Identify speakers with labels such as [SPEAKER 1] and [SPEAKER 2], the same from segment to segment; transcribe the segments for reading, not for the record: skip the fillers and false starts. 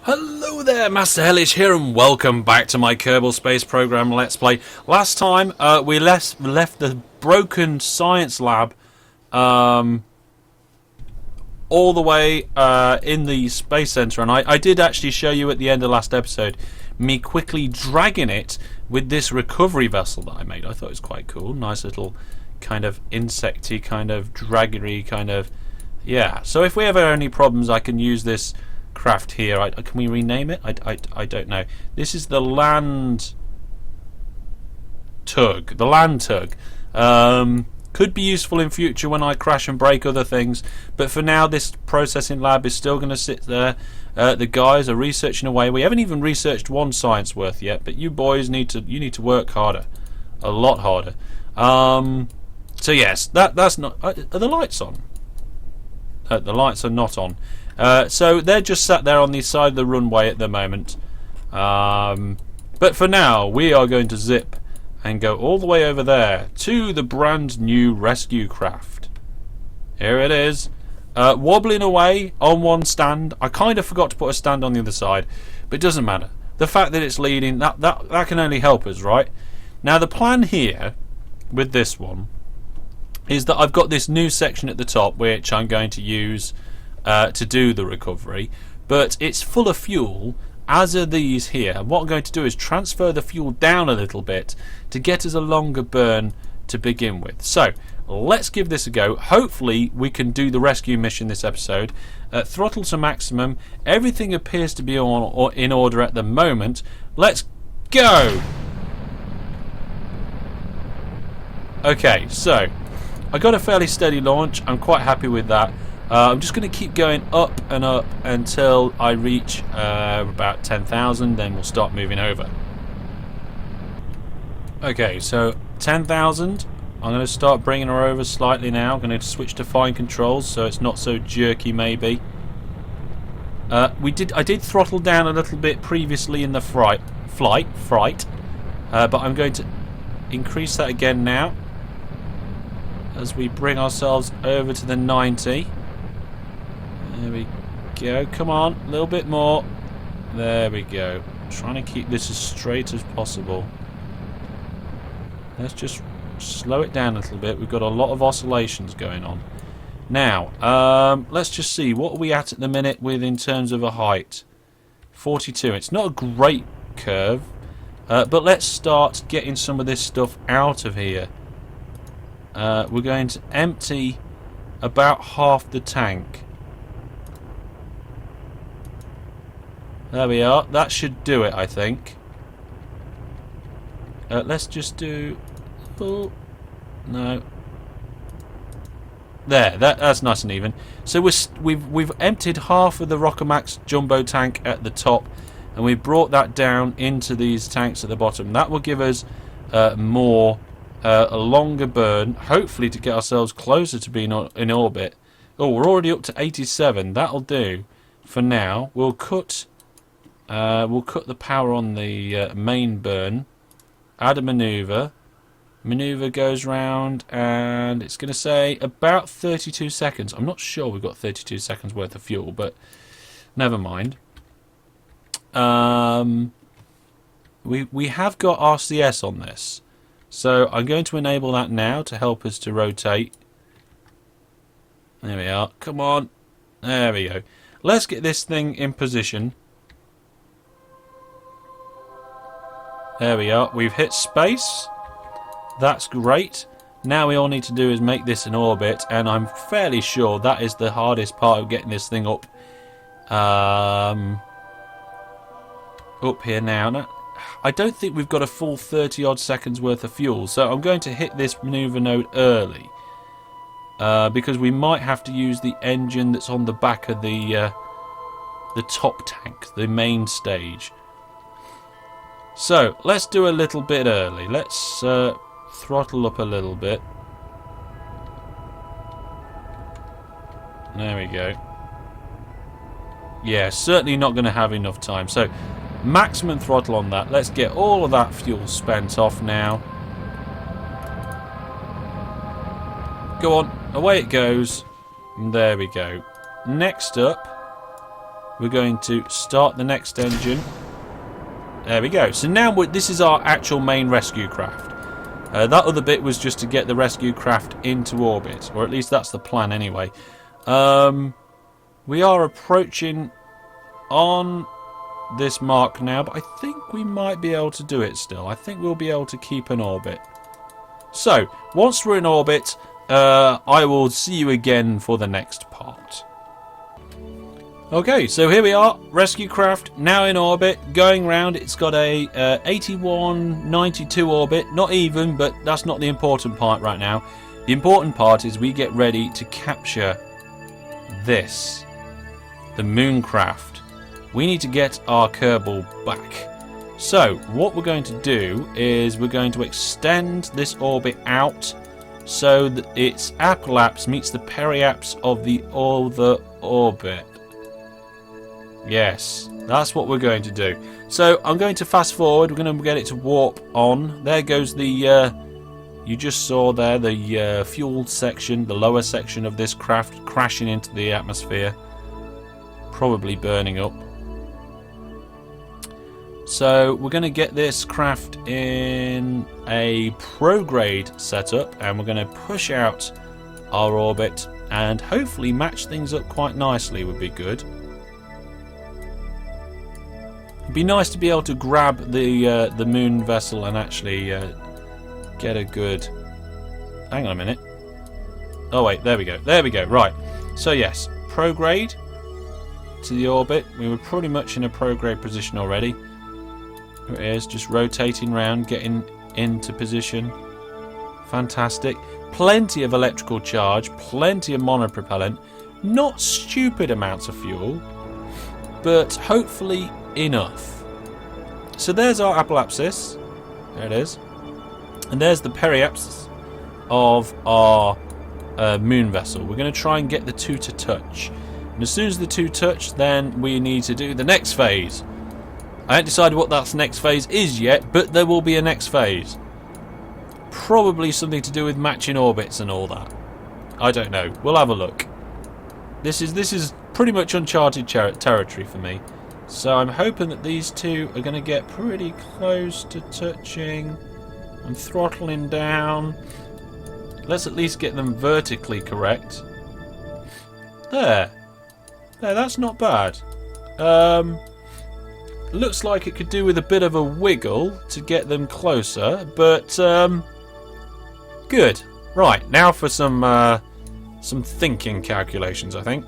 [SPEAKER 1] Hello there, Master Hellish here, and welcome back to my Kerbal Space Program Let's Play. Last time we left the broken science lab all the way in the Space Center, and I did actually show you at the end of last episode me quickly dragging it with this recovery vessel that I made. I thought it was quite cool. Nice little kind of insecty, kind of draggery, kind of... Yeah, so if we ever have any problems, I can use this craft here. Can we rename it? I don't know. This is the land tug. The land tug. Could be useful in future when I crash and break other things, but for now this processing lab is still going to sit there. The guys are researching away. We haven't even researched one science worth yet, but you boys need to work harder, a lot harder. So yes, that's not. Are the lights on? The lights are not on. So they're just sat there on the side of the runway at the moment. But for now, we are going to zip and go all the way over there to the brand new rescue craft. Here it is. Wobbling away on one stand. I kind of forgot to put a stand on the other side, but it doesn't matter. The fact that it's leading, that can only help us, right? Now the plan here with this one is that I've got this new section at the top which I'm going to use to do the recovery, but it's full of fuel, as are these here. And what I'm going to do is transfer the fuel down a little bit to get us a longer burn to begin with. So let's give this a go. Hopefully we can do the rescue mission this episode. Throttle to maximum. Everything appears to be in order at the moment. Let's go. Okay, so I got a fairly steady launch. I'm quite happy with that. I'm just going to keep going up and up until I reach about 10,000, then we'll start moving over. Okay, so 10,000. I'm going to start bringing her over slightly now. I'm going to switch to fine controls so it's not so jerky maybe. I did throttle down a little bit previously in the flight, but I'm going to increase that again now as we bring ourselves over to the 90. There we go. Come on, a little bit more. There we go. Trying to keep this as straight as possible. Let's just slow it down a little bit. We've got a lot of oscillations going on. Now, let's just see. What are we at the minute with in terms of a height? 42. It's not a great curve, but let's start getting some of this stuff out of here. We're going to empty about half the tank. There we are. That should do it, I think. Let's just do... Oh, no. There. That's nice and even. So we've emptied half of the Rockomax jumbo tank at the top, and we've brought that down into these tanks at the bottom. That will give us a longer burn, hopefully to get ourselves closer to being in orbit. Oh, we're already up to 87. That'll do for now. We'll cut the power on the main burn. Add a maneuver. Maneuver goes round, and it's going to say about 32 seconds. I'm not sure we've got 32 seconds worth of fuel, but never mind. We have got RCS on this, so I'm going to enable that now to help us to rotate. There we are. Come on. There we go. Let's get this thing in position. There we are. We've hit space. That's great. Now we all need to do is make this in orbit, and I'm fairly sure that is the hardest part of getting this thing up here now. I don't think we've got a full 30 odd seconds worth of fuel, so I'm going to hit this maneuver node early because we might have to use the engine that's on the back of the top tank, the main stage. So let's do a little bit early. Let's throttle up a little bit. There we go. Yeah, certainly not going to have enough time. So maximum throttle on that. Let's get all of that fuel spent off now. Go on, away it goes. And there we go. Next up, We're going to start the next engine. There we go. So now this is our actual main rescue craft. That other bit was just to get the rescue craft into orbit, or at least that's the plan anyway. We are approaching on this mark now, but I think we might be able to do it still. I think we'll be able to keep an orbit. So, once we're in orbit, I will see you again for the next part. Okay, so here we are, rescue craft now in orbit, going round. It's got a 8192 orbit, not even, but that's not the important part right now. The important part is we get ready to capture this, the mooncraft. We need to get our Kerbal back. So what we're going to do is we're going to extend this orbit out so that its apoapse meets the periapse of the other orbit. Yes, that's what we're going to do. So I'm going to fast forward. We're going to get it to warp on. There goes the, you just saw there, the fuel section, the lower section of this craft crashing into the atmosphere. Probably burning up. So we're going to get this craft in a prograde setup, and we're going to push out our orbit and hopefully match things up quite nicely. Would be good. It'd be nice to be able to grab the moon vessel and actually get a good... Hang on a minute. Oh wait, there we go. There we go. Right. So yes, prograde to the orbit. We were pretty much in a prograde position already. Here it is, just rotating round, getting into position. Fantastic. Plenty of electrical charge, plenty of monopropellant. Not stupid amounts of fuel, but hopefully enough. So there's our apoapsis. There it is. And there's the periapse of our moon vessel. We're going to try and get the two to touch. And as soon as the two touch, then we need to do the next phase. I haven't decided what that next phase is yet, but there will be a next phase. Probably something to do with matching orbits and all that. I don't know. We'll have a look. This is pretty much uncharted territory for me. So I'm hoping that these two are going to get pretty close to touching. I'm throttling down. Let's at least get them vertically correct. There. There, that's not bad. Looks like it could do with a bit of a wiggle to get them closer, but good. Right, now for some thinking calculations, I think.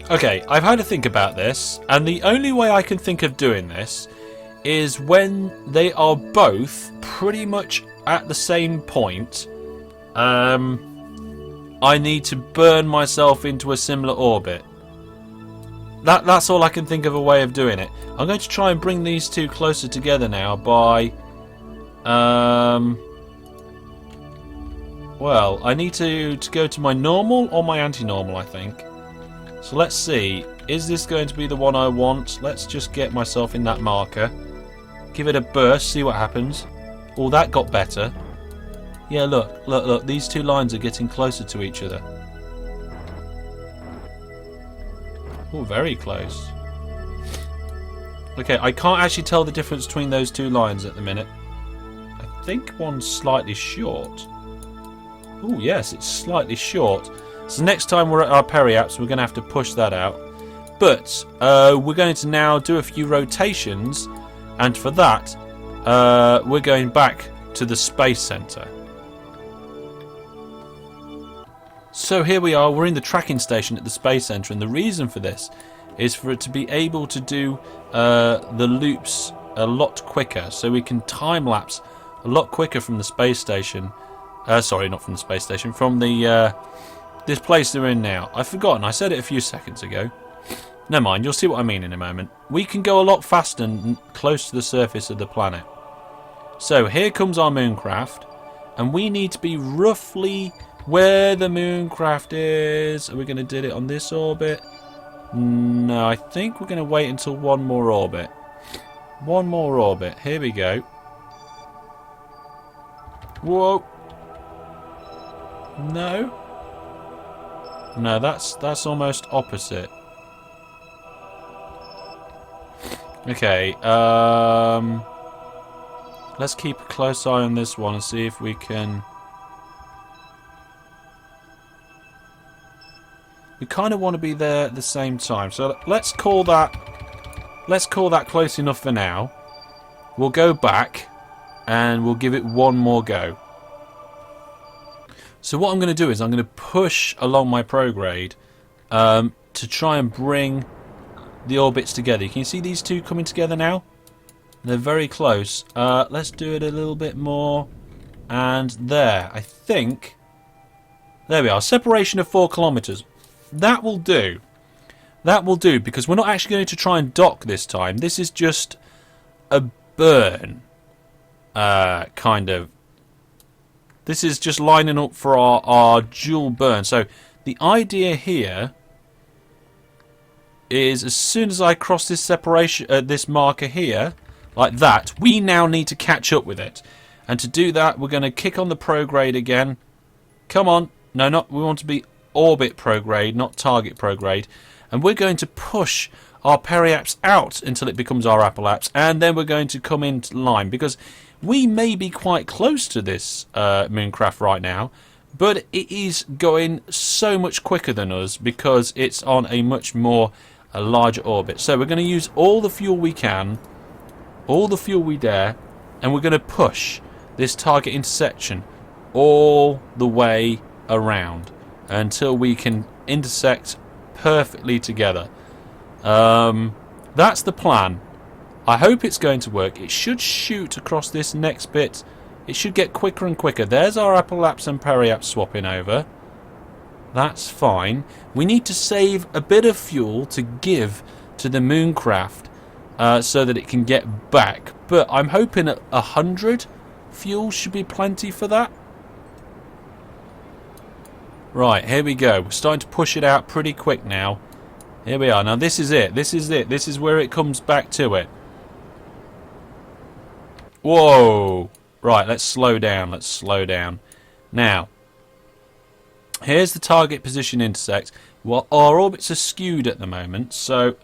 [SPEAKER 1] Okay, I've had to think about this, and the only way I can think of doing this is when they are both pretty much at the same point. I need to burn myself into a similar orbit. That's all I can think of a way of doing it. I'm going to try and bring these two closer together now by... well, I need to go to my normal or my anti-normal, I think. So let's see. Is this going to be the one I want? Let's just get myself in that marker. Give it a burst, see what happens. Oh, that got better. Yeah, look. These two lines are getting closer to each other. Oh, very close. Okay, I can't actually tell the difference between those two lines at the minute. I think one's slightly short. Oh, yes, it's slightly short. So next time we're at our periapse, we're going to have to push that out. But we're going to now do a few rotations, and for that, we're going back to the space center. So here we are, we're in the tracking station at the space center, and the reason for this is for it to be able to do the loops a lot quicker, so we can time lapse a lot quicker from the space station. Sorry, not from the space station, from the this place they're in now. I've forgotten, I said it a few seconds ago. Never mind, you'll see what I mean in a moment. We can go a lot faster and close to the surface of the planet. So here comes our mooncraft, and we need to be roughly where the mooncraft is. Are we going to do it on this orbit? No, I think we're going to wait until one more orbit. One more orbit. Here we go. Whoa. No. No, that's almost opposite. Okay, let's keep a close eye on this one and see if we can... We kind of want to be there at the same time. So let's call that close enough for now. We'll go back and we'll give it one more go. So what I'm going to do is I'm going to push along my prograde to try and bring the orbits together. Can you see these two coming together now? They're very close. Let's do it a little bit more. And there. I think... There we are. Separation of 4 kilometers. That will do. That will do, because we're not actually going to try and dock this time. This is just a burn. Kind of. This is just lining up for our dual burn. So the idea here is as soon as I cross this separation, this marker here, like that, we now need to catch up with it. And to do that, we're going to kick on the prograde again. Come on. No, not. We want to be orbit prograde, not target prograde. And we're going to push our periaps out until it becomes our apoaps, and then we're going to come into line, because we may be quite close to this mooncraft right now, but it is going so much quicker than us because it's on a much more larger orbit. So we're going to use all the fuel we can, all the fuel we dare, and we're going to push this target intersection all the way around until we can intersect perfectly together. That's the plan. I hope it's going to work. It should shoot across this next bit. It should get quicker and quicker. There's our apoaps and periaps swapping over. That's fine. We need to save a bit of fuel to give to the mooncraft so that it can get back. But I'm hoping 100 fuel should be plenty for that. Right, here we go. We're starting to push it out pretty quick now. Here we are. Now this is it. This is it. This is where it comes back to it. Whoa. Right, let's slow down. Let's slow down. Now, here's the target position intersect. Well, our orbits are skewed at the moment, so...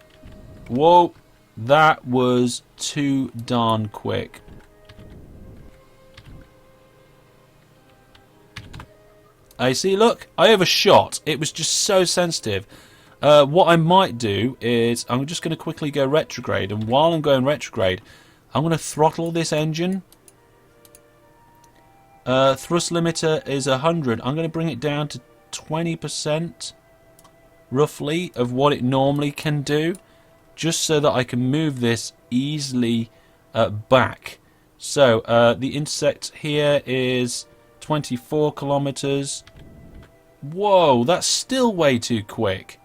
[SPEAKER 1] Whoa. That was too darn quick. I see, look, I overshot. It was just so sensitive. What I might do is I'm just going to quickly go retrograde, and while I'm going retrograde, I'm going to throttle this engine. Thrust limiter is 100. I'm going to bring it down to 20%, roughly, of what it normally can do, just so that I can move this easily back. So the intersect here is 24 kilometers. Whoa, that's still way too quick.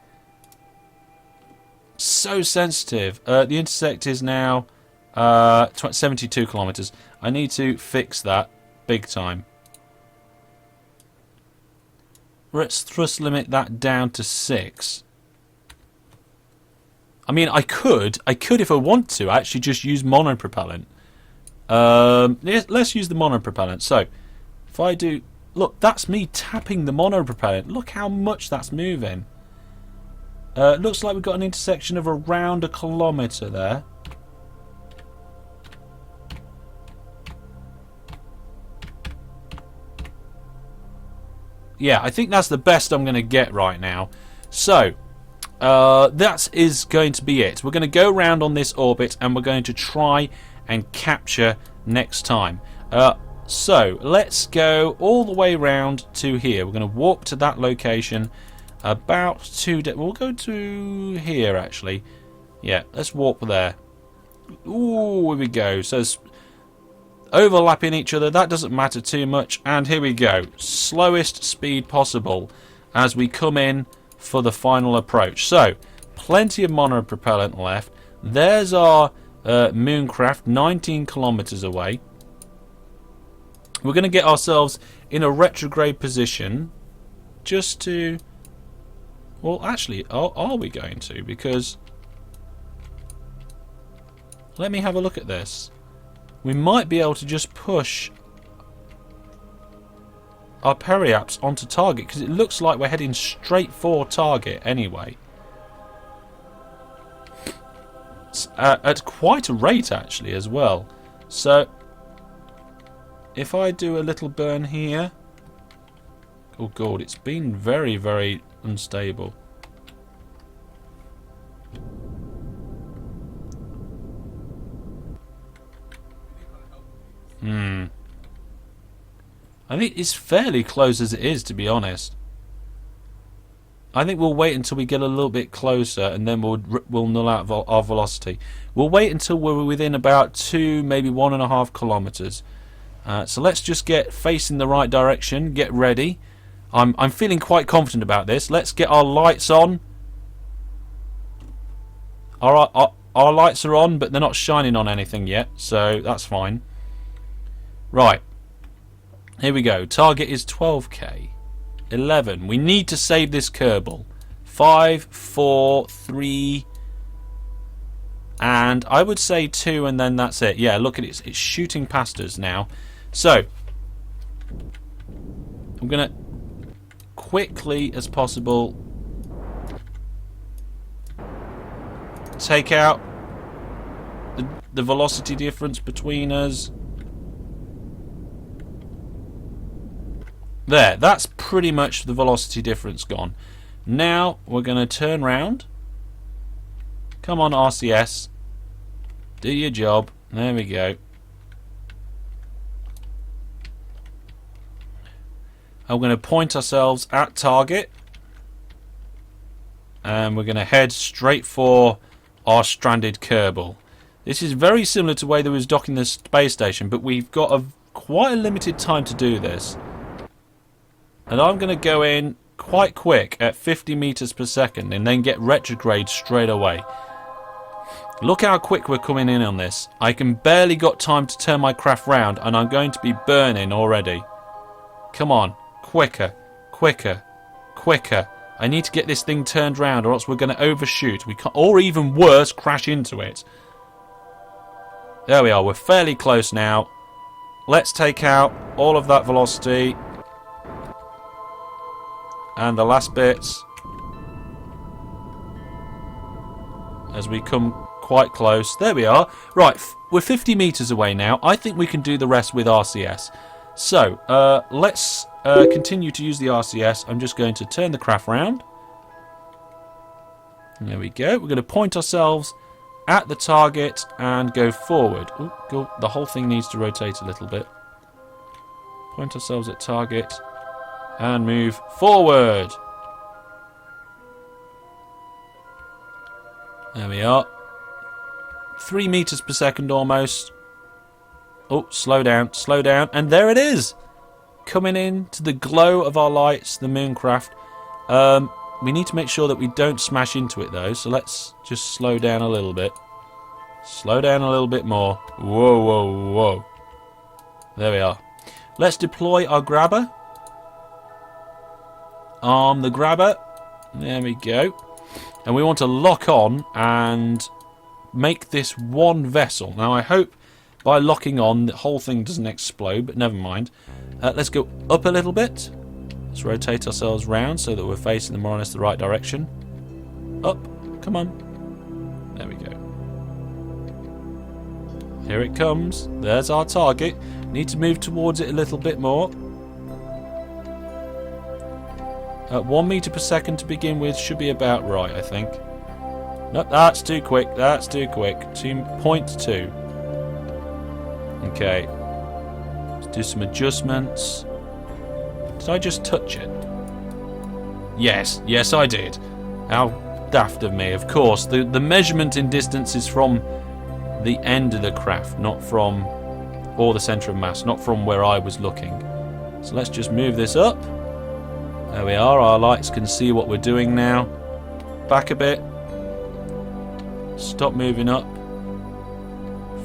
[SPEAKER 1] So sensitive. The intersect is now 72 kilometers. I need to fix that big time. Let's thrust limit that down to 6. I mean, I could if I want to actually just use monopropellant. Let's use the monopropellant. So if I do, look, that's me tapping the monopropellant. Look how much that's moving. Looks like we've got an intersection of around 1 kilometer there. Yeah, I think that's the best I'm going to get right now. So, that is going to be it. We're going to go round on this orbit and we're going to try and capture next time. So, let's go all the way round to here. We're going to walk to that location about 2... We'll go to here, actually. Yeah, let's walk there. Ooh, here we go. So, overlapping each other, that doesn't matter too much. And here we go. Slowest speed possible as we come in for the final approach. So, plenty of monopropellant left. There's our mooncraft, 19 kilometers away. We're going to get ourselves in a retrograde position just to... Well, actually, are we going to? Because... Let me have a look at this. We might be able to just push our periaps onto target, because it looks like we're heading straight for target anyway. at quite a rate actually as well. So if I do a little burn here, oh god, it's been very, very unstable. I think it's fairly close as it is, to be honest. I think we'll wait until we get a little bit closer, and then we'll null out our velocity. We'll wait until we're within about 2, maybe 1.5 kilometers. So let's just get facing the right direction. Get ready. I'm feeling quite confident about this. Let's get our lights on. Our lights are on, but they're not shining on anything yet, so that's fine. Right. Here we go. Target is 12k. 11. We need to save this Kerbal. 5, 4, 3, and I would say 2, and then that's it. Yeah, look at it. It's shooting past us now. So I'm gonna quickly as possible take out the velocity difference between us. There, that's pretty much the velocity difference gone. Now we're going to turn round. Come on, RCS. Do your job. There we go. I'm going to point ourselves at target. And we're going to head straight for our stranded Kerbal. This is very similar to the way that was docking the space station, but we've got quite a limited time to do this. And I'm going to go in quite quick at 50 meters per second and then get retrograde straight away. Look how quick we're coming in on this. I can barely got time to turn my craft round and I'm going to be burning already. Come on, quicker, quicker, quicker. I need to get this thing turned round or else we're going to overshoot. We can't, or even worse, crash into it. There we are, we're fairly close now. Let's take out all of that velocity. And the last bits, as we come quite close. There we are. Right, we're 50 meters away now. I think we can do the rest with RCS. So let's continue to use the RCS. I'm just going to turn the craft round. There we go. We're going to point ourselves at the target and go forward. Ooh, go. The whole thing needs to rotate a little bit. Point ourselves at target. And move forward. There we are. 3 meters per second almost. Oh, slow down, slow down. And there it is. Coming in to the glow of our lights, the Mooncraft. We need to make sure that we don't smash into it though. So let's just slow down a little bit. Slow down a little bit more. Whoa, whoa, whoa. There we are. Let's deploy our grabber. Arm the grabber. There we go. And we want to lock on and make this one vessel. Now I hope by locking on the whole thing doesn't explode, but never mind. Let's go up a little bit. Let's rotate ourselves round so that we're facing more or less the right direction. Up. Come on. There we go. Here it comes. There's our target. Need to move towards it a little bit more. 1 meter per second to begin with should be about right, I think. Nope, that's too quick. That's too quick. 2.2. Okay. Let's do some adjustments. Did I just touch it? Yes. Yes, I did. How daft of me. Of course, the measurement in distance is from the end of the craft, not from... or the centre of mass, not from where I was looking. So let's just move this up. There we are, our lights can see what we're doing now. Back a bit. Stop moving up.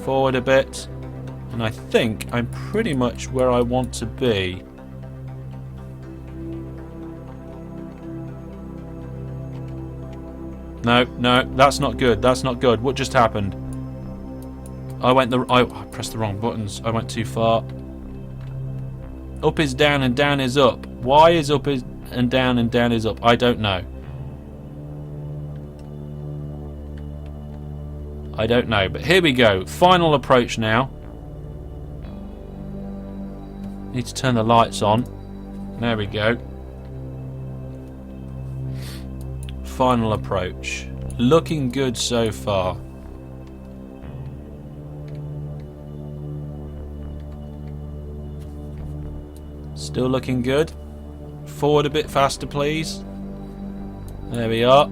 [SPEAKER 1] Forward a bit. And I think I'm pretty much where I want to be. No, no, that's not good. That's not good. What just happened? I pressed the wrong buttons. I went too far. Up is down and down is up. Why is up is and down is up? I don't know. I don't know. But here we go. Final approach now. Need to turn the lights on. There we go. Final approach. Looking good so far. Still looking good. Forward a bit faster, please. There we are.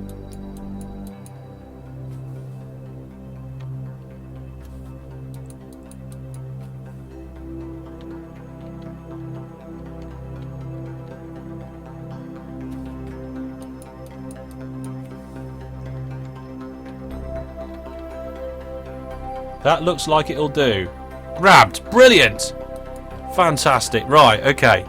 [SPEAKER 1] That looks like it'll do. Grabbed. Brilliant. Fantastic. Right, okay.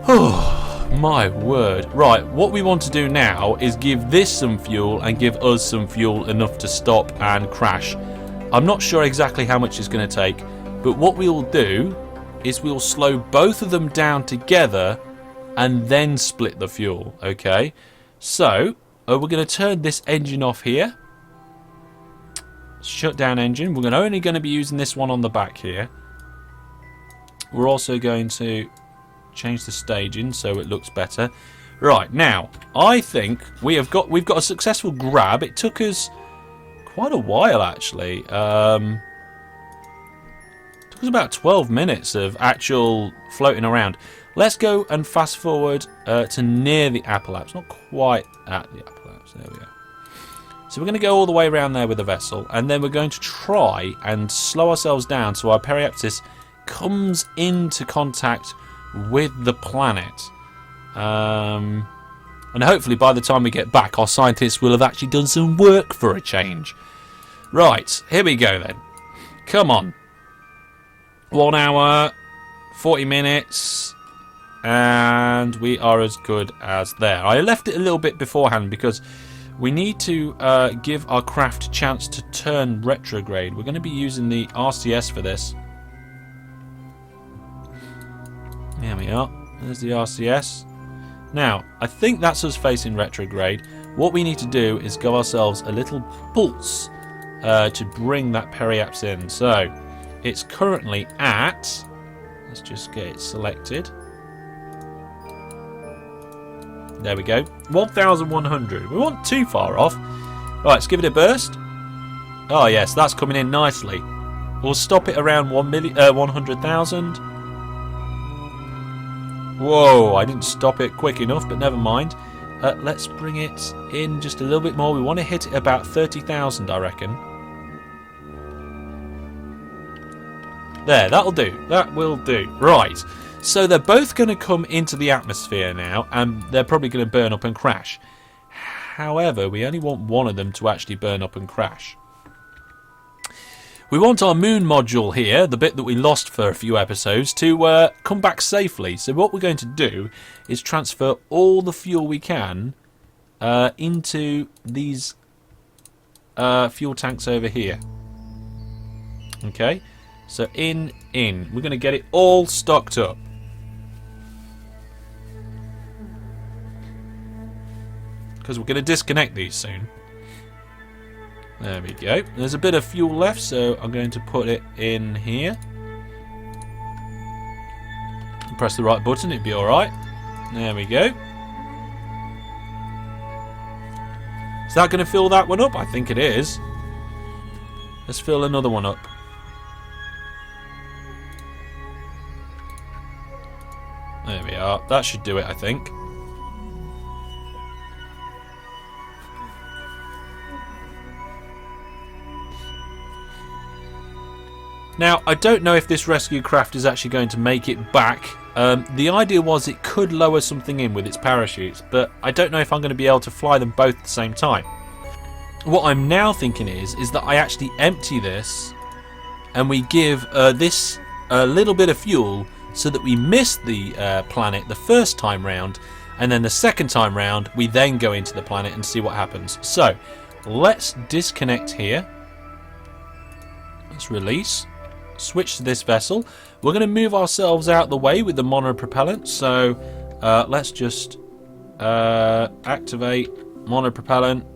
[SPEAKER 1] Oh, my word. Right, what we want to do now is give this some fuel and give us some fuel enough to stop and crash. I'm not sure exactly how much it's going to take, but what we'll do is we'll slow both of them down together and then split the fuel, okay? So, we're going to turn this engine off here. Shut down engine. We're only going to be using this one on the back here. We're also going to change the staging so it looks better. Right, now I think we've got a successful grab. It took us quite a while actually. Took us about 12 minutes of actual floating around. Let's go and fast forward to near the apocalypse. Not quite at the apocalypse. There we go. So we're going to go all the way around there with the vessel, and then we're going to try and slow ourselves down so our periapsis comes into contact with the planet. And hopefully by the time we get back, our scientists will have actually done some work for a change. Right, here we go then. Come on. 1 hour, 40 minutes, and we are as good as there. I left it a little bit beforehand because we need to give our craft a chance to turn retrograde. We're going to be using the RCS for this. There we are. There's the RCS. Now, I think that's us facing retrograde. What we need to do is give ourselves a little pulse to bring that periapse in. So, it's currently at... Let's just get it selected. There we go. 1,100. We weren't too far off. Right, let's give it a burst. Oh, yes, that's coming in nicely. We'll stop it around 100,000. Whoa, I didn't stop it quick enough, but never mind. Let's bring it in just a little bit more. We want to hit it about 30,000, I reckon. There, that'll do. That will do. Right. So they're both going to come into the atmosphere now, and they're probably going to burn up and crash. However, we only want one of them to actually burn up and crash. We want our moon module here, the bit that we lost for a few episodes, to come back safely. So what we're going to do is transfer all the fuel we can into these fuel tanks over here. Okay, so in. We're going to get it all stocked up. Because we're going to disconnect these soon. There we go. There's a bit of fuel left, so I'm going to put it in here. Press the right button, it'd be alright. There we go. Is that going to fill that one up? I think it is. Let's fill another one up. There we are. That should do it, I think. Now, I don't know if this rescue craft is actually going to make it back. The idea was it could lower something in with its parachutes, but I don't know if I'm going to be able to fly them both at the same time. What I'm now thinking is that I actually empty this and we give this a little bit of fuel so that we miss the planet the first time round, and then the second time round we then go into the planet and see what happens. So, let's disconnect here. Let's release. Switch to this vessel. We're going to move ourselves out the way with the monopropellant. So let's just activate monopropellant.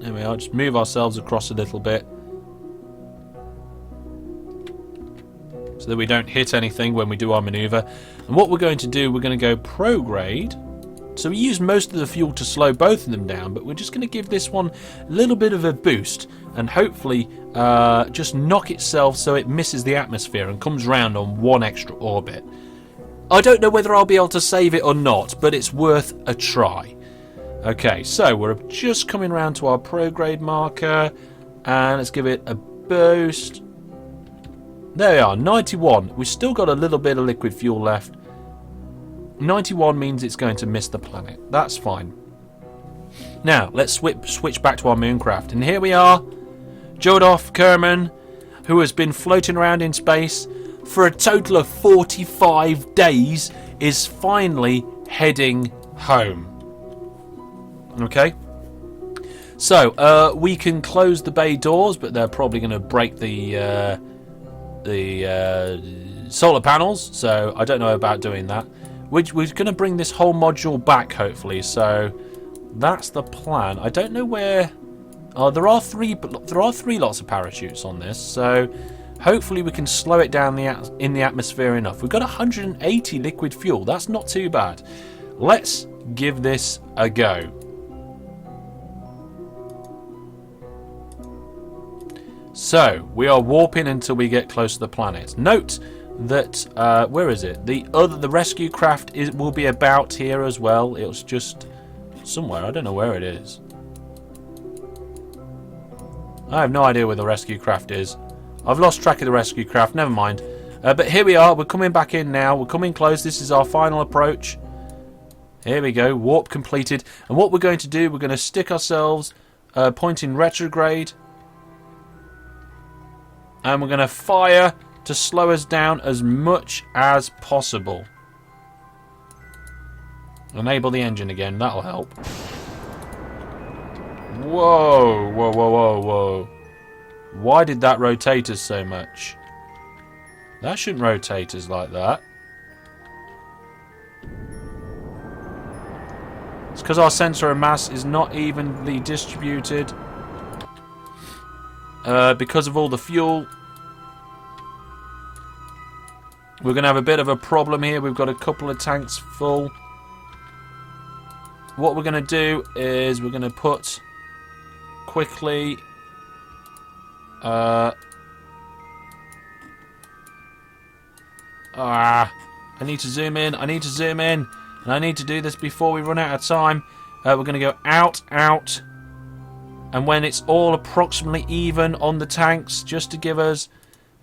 [SPEAKER 1] There we are. Just move ourselves across a little bit. so that we don't hit anything when we do our maneuver. And what we're going to do, we're going to go prograde. So we use most of the fuel to slow both of them down, but we're just going to give this one a little bit of a boost and hopefully just knock itself so it misses the atmosphere and comes round on one extra orbit. I don't know whether I'll be able to save it or not, but it's worth a try. Okay, so we're just coming round to our prograde marker, and let's give it a boost. There we are, 91. We've still got a little bit of liquid fuel left. 91 means it's going to miss the planet. That's fine. Now, let's switch back to our mooncraft. And here we are, Jodolf Kerbin, who has been floating around in space for a total of 45 days, is finally heading home. Okay? So, we can close the bay doors, but they're probably going to break the solar panels, so I don't know about doing that. We're going to bring this whole module back, hopefully, so that's the plan. I don't know where... Oh, there are three lots of parachutes on this, so hopefully we can slow it down in the atmosphere enough. We've got 180 liquid fuel. That's not too bad. Let's give this a go. So, we are warping until we get close to the planet. Note that, where is it? The rescue craft will be about here as well. It's just somewhere. I don't know where it is. I have no idea where the rescue craft is. I've lost track of the rescue craft. Never mind. But here we are. We're coming back in now. We're coming close. This is our final approach. Here we go. Warp completed. And what we're going to do, we're going to stick ourselves point in retrograde. And we're going to fire to slow us down as much as possible. Enable the engine again. That'll help. Whoa, whoa, whoa, whoa, whoa. Why did that rotate us so much? That shouldn't rotate us like that. It's because our sensor of mass is not evenly distributed. Because of all the fuel. We're going to have a bit of a problem here. We've got a couple of tanks full. What we're going to do is we're going to put quickly... I need to zoom in. I need to zoom in. And I need to do this before we run out of time. We're going to go out, out. And when it's all approximately even on the tanks, just to give us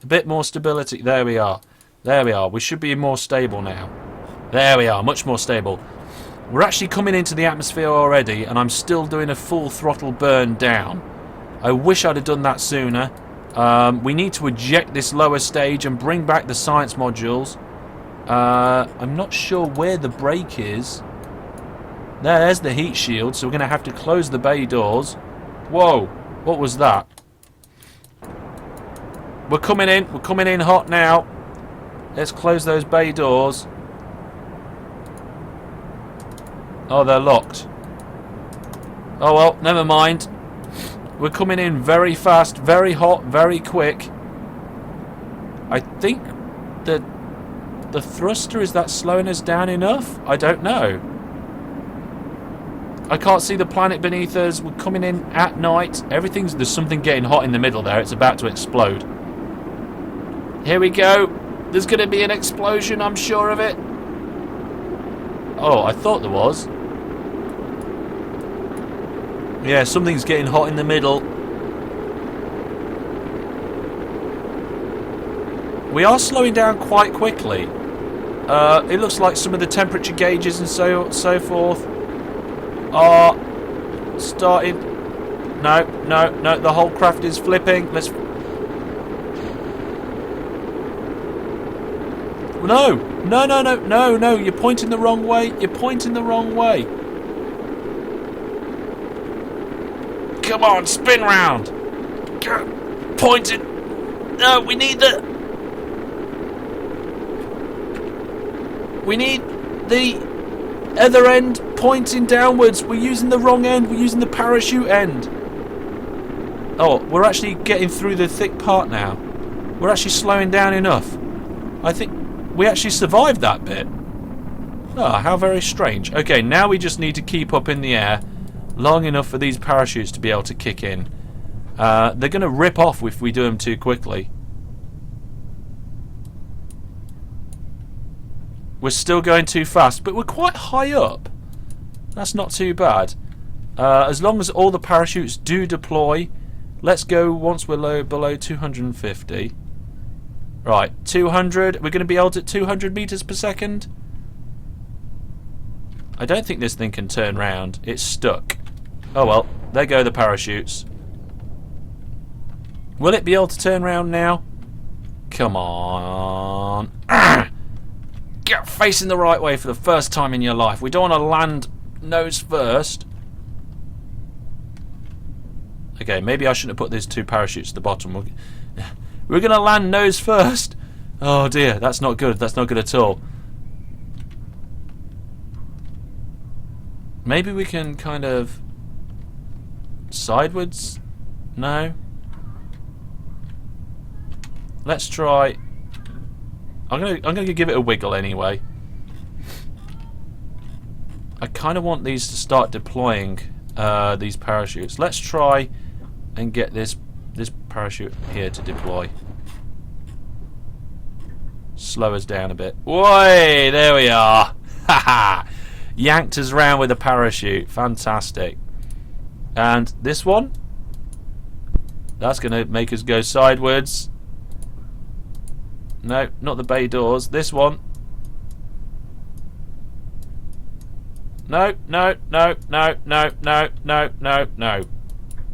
[SPEAKER 1] a bit more stability. There we are. There we are. We should be more stable now. There we are. Much more stable. We're actually coming into the atmosphere already, and I'm still doing a full throttle burn down. I wish I'd have done that sooner. We need to eject this lower stage and bring back the science modules. I'm not sure where the brake is. There's the heat shield, so we're going to have to close the bay doors. Whoa, what was that? We're coming in hot now. Let's close those bay doors. Oh, they're locked. Oh well, never mind. We're coming in very fast, very hot, very quick. I think that the thruster, is that slowing us down enough? I don't know. I can't see the planet beneath us. We're coming in at night. There's something getting hot in the middle there. It's about to explode. Here we go. There's going to be an explosion, I'm sure of it. Oh, I thought there was. Yeah, something's getting hot in the middle. We are slowing down quite quickly. It looks like some of the temperature gauges and so forth are starting. No, the whole craft is flipping. No, you're pointing the wrong way. You're pointing the wrong way. Come on, spin round. Point it. No, we need the other end pointing downwards. We're using the wrong end. We're using the parachute end. Oh, we're actually getting through the thick part now. We're actually slowing down enough. I think we actually survived that bit. Ah, how very strange. Okay, now we just need to keep up in the air long enough for these parachutes to be able to kick in. They're going to rip off if we do them too quickly. We're still going too fast, but we're quite high up. That's not too bad. As long as all the parachutes do deploy. Let's go once we're below 250. Right, 200. We're going to be able to 200 meters per second. I don't think this thing can turn round. It's stuck. Oh well, there go the parachutes. Will it be able to turn round now? Come on. Get facing the right way for the first time in your life. We don't want to land nose first. Okay, maybe I shouldn't have put these 2 parachutes at the bottom. We're going to land nose first. Oh dear, that's not good. That's not good at all. Maybe we can kind of sidewards? No. Let's try. I'm gonna give it a wiggle anyway. I kind of want these to start deploying these parachutes. Let's try and get this parachute here to deploy. Slow us down a bit. Whoa! There we are. Haha! Yanked us round with a parachute. Fantastic. And this one? That's going to make us go sideways. No, not the bay doors. This one. No, no, no, no, no, no, no, no, no.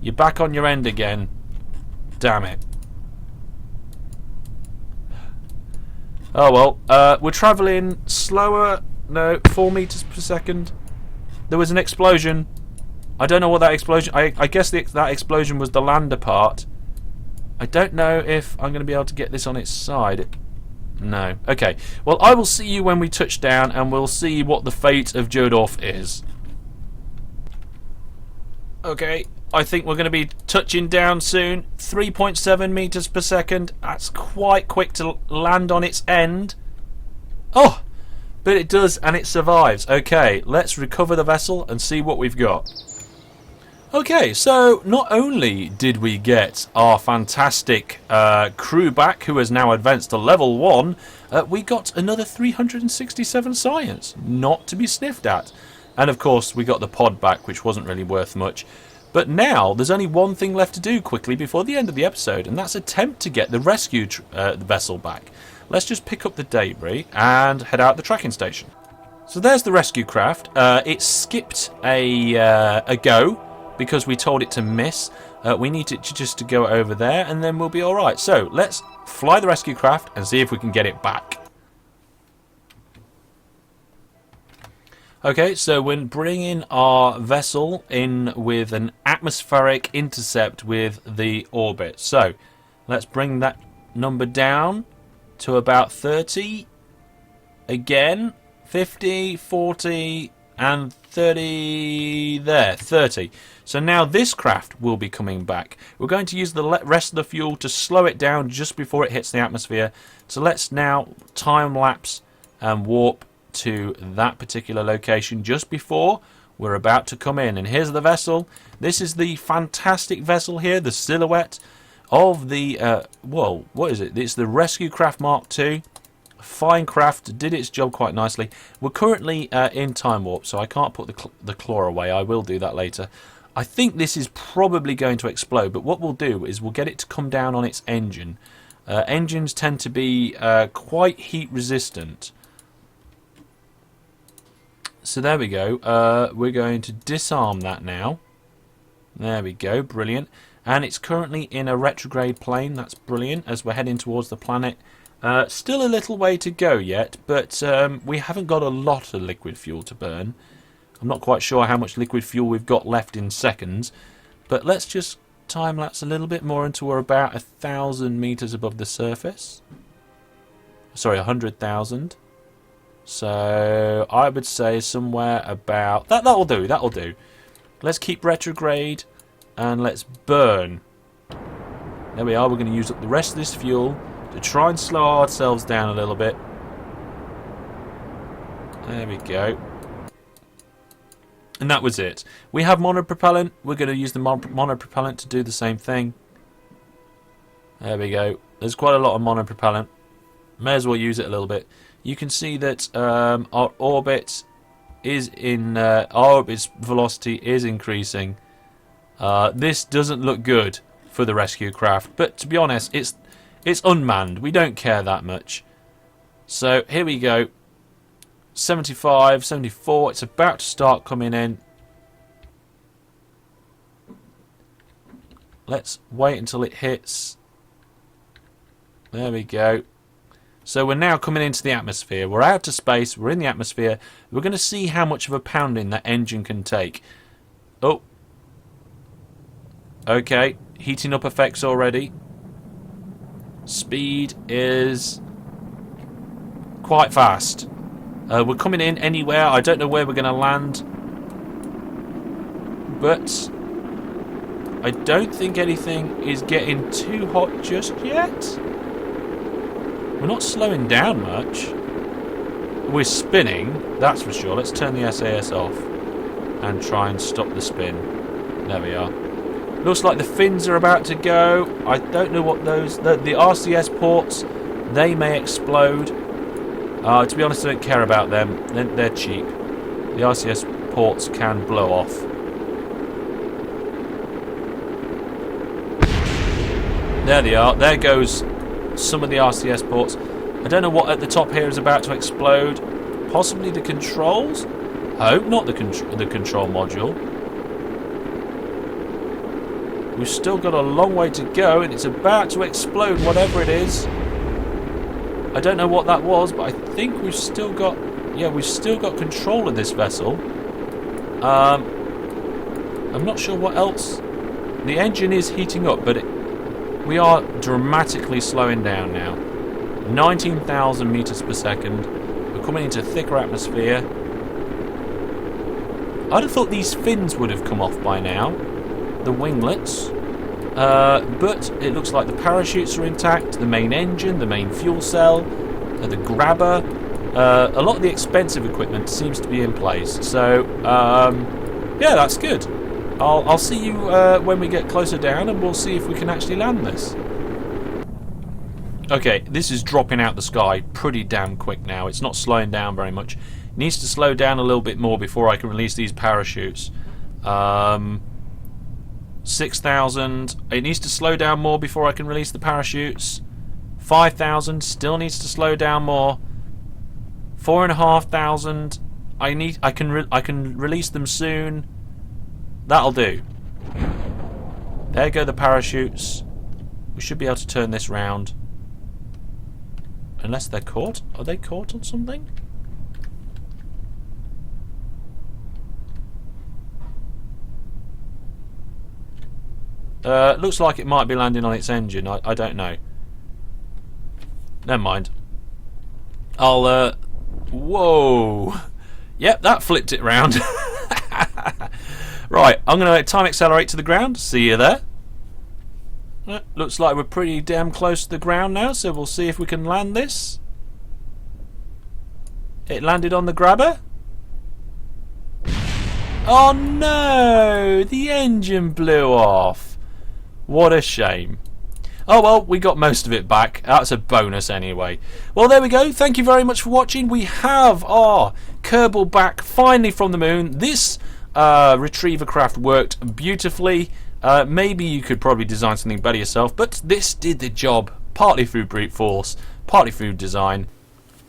[SPEAKER 1] You're back on your end again. Damn it. Oh well. We're travelling slower. No, 4 meters per second. There was an explosion. I don't know what that explosion... I guess that explosion was the lander part. I don't know if I'm going to be able to get this on its side. No. Okay. Well, I will see you when we touch down, and we'll see what the fate of Jodorf is. Okay. I think we're going to be touching down soon. 3.7 meters per second. That's quite quick to land on its end. Oh! But it does, and it survives. Okay, let's recover the vessel and see what we've got. Okay, so not only did we get our fantastic crew back, who has now advanced to level 1, we got another 367 science, not to be sniffed at. And of course, we got the pod back, which wasn't really worth much. But now, there's only one thing left to do quickly before the end of the episode, and that's attempt to get the rescue vessel back. Let's just pick up the debris and head out the tracking station. So there's the rescue craft. It skipped a go because we told it to miss. We need it just to go over there and then we'll be alright. So let's fly the rescue craft and see if we can get it back. Okay, so we're bringing our vessel in with an atmospheric intercept with the orbit. So let's bring that number down to about 30. Again, 50, 40, and 30. There, 30. So now this craft will be coming back. We're going to use the rest of the fuel to slow it down just before it hits the atmosphere. So let's now time lapse and warp to that particular location just before we're about to come in. And here's the vessel. This is the fantastic vessel here, the silhouette of the whoa, what is it? It's the Rescue Craft Mark II. Fine craft, did its job quite nicely. We're currently in time warp, so I can't put the claw away. I will do that later. I think this is probably going to explode, but what we'll do is we'll get it to come down on its engine. Engines tend to be quite heat resistant. So there we go. We're going to disarm that now. There we go, brilliant. And it's currently in a retrograde plane. That's brilliant as we're heading towards the planet. Still a little way to go yet, but we haven't got a lot of liquid fuel to burn. I'm not quite sure how much liquid fuel we've got left in seconds, but let's just time-lapse a little bit more until we're about 1,000 meters above the surface. Sorry, 100,000. So I would say somewhere about... That'll do, that'll do. Let's keep retrograde and let's burn. There we are, we're going to use up the rest of this fuel to try and slow ourselves down a little bit. There we go. And that was it. We have monopropellant. We're going to use the monopropellant to do the same thing. There we go. There's quite a lot of monopropellant. May as well use it a little bit. You can see that our orbit is in... our orbit's velocity is increasing. This doesn't look good for the rescue craft. But to be honest, it's unmanned. We don't care that much. So here we go. 75, 74. It's about to start coming in. Let's wait until it hits. There we go. So we're now coming into the atmosphere. We're out of space. We're in the atmosphere. We're going to see how much of a pounding that engine can take. Oh. Okay. Heating up effects already. Speed is quite fast. We're coming in anywhere. I don't know where we're going to land. But I don't think anything is getting too hot just yet. We're not slowing down much. We're spinning, that's for sure. Let's turn the SAS off and try and stop the spin. There we are. Looks like the fins are about to go. I don't know what those... The RCS ports, they may explode. To be honest, I don't care about them. They're cheap. The RCS ports can blow off. There they are. There goes some of the RCS ports. I don't know what at the top here is about to explode. Possibly the controls? I hope not the control module. We've still got a long way to go and it's about to explode, whatever it is. I don't know what that was, but I think we've still got... Yeah, we've still got control of this vessel. I'm not sure what else... The engine is heating up, but we are dramatically slowing down now. 19,000 meters per second. We're coming into thicker atmosphere. I'd have thought these fins would have come off by now. The winglets. But it looks like the parachutes are intact. The main engine, the main fuel cell, the grabber. A lot of the expensive equipment seems to be in place. So, yeah, that's good. I'll see you when we get closer down and we'll see if we can actually land this. Okay, this is dropping out the sky pretty damn quick now. It's not slowing down very much. It needs to slow down a little bit more before I can release these parachutes. 6,000. It needs to slow down more before I can release the parachutes. 5,000. Still needs to slow down more. 4,500. I can release them soon. That'll do. There go the parachutes. We should be able to turn this round. Unless they're caught. Are they caught on something? Looks like it might be landing on its engine. I don't know. Never mind. I'll, whoa! Yep, that flipped it round. Right, I'm going to time accelerate to the ground. See you there. Looks like we're pretty damn close to the ground now, so we'll see if we can land this. It landed on the grabber. Oh no! The engine blew off. What a shame. Oh well, we got most of it back. That's a bonus anyway. Well, there we go. Thank you very much for watching. We have our Kerbal back finally from the moon. This retriever craft worked beautifully. Maybe you could probably design something better yourself, but this did the job. Partly through brute force, partly through design.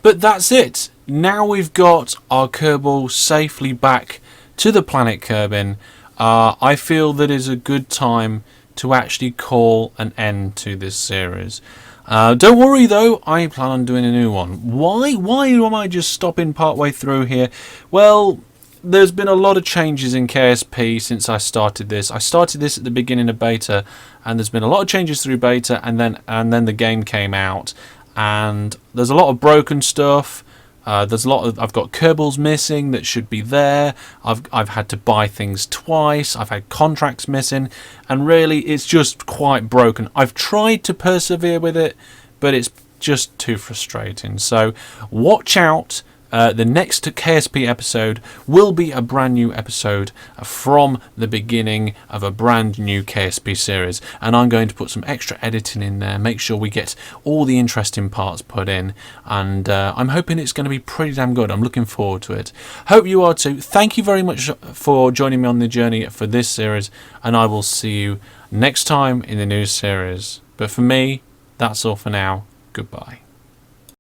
[SPEAKER 1] But that's it. Now we've got our Kerbal safely back to the planet Kerbin. I feel that is a good time to actually call an end to this series. Don't worry though, I plan on doing a new one. Why am I just stopping partway through here? Well, there's been a lot of changes in KSP since I started this. I started this at the beginning of beta, and there's been a lot of changes through beta, and then the game came out, and there's a lot of broken stuff. There's a lot of, I've got Kerbals missing that should be there. I've had to buy things twice. I've had contracts missing, and really it's just quite broken. I've tried to persevere with it, but it's just too frustrating. So watch out. The next KSP episode will be a brand new episode from the beginning of a brand new KSP series, and I'm going to put some extra editing in there, make sure we get all the interesting parts put in, and I'm hoping it's going to be pretty damn good. I'm looking forward to it. Hope you are too. Thank you very much for joining me on the journey for this series, and I will see you next time in the new series. But for me, that's all for now. Goodbye.